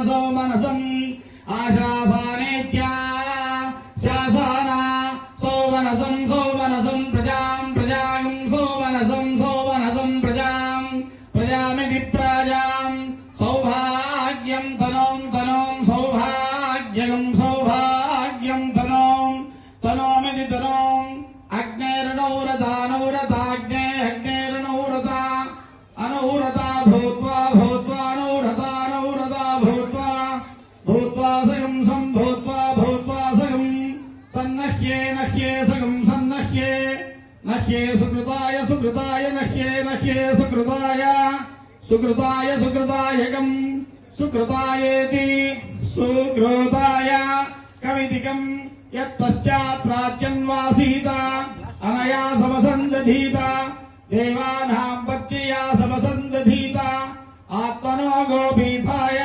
సోమనసం ఆశాసానేత్యా శాసన సోమనసం సోమనసం ప్రజాం ప్రజాం సోమనసం సోమనసం ప్రజాం ప్రజామితి ప్రజాం సౌభాగ్యం తనోం తనోం సౌభాగ్యం సౌభాగ్యం తనోం తనోమితి తనోం అగ్నేర్నౌరతానౌరతాగ్నే అగ్నేర్నౌరత అనౌరత భూత్వా భూత్వా అనౌరత అనౌరత భూత్వా భూత్వా సగం సంభూత్వా భూత్వా సగం సన్నహ్యే నహ్యే సగం సన్నహ్యే నహ్యే సుకృతాయ సుకృతాయ నహ్యే నహ్యే సుకృతాయ సుకృతాయ సుకృతాయకం సుకృతాయేతి సుకృతాయ కవిదికం యత్పశ్చాత్ ప్రాచ్యన్వాసీత అనయా సమసందధీత దేవానాం పత్యయా సమసందధీత ఆత్మనో గోపీతాయ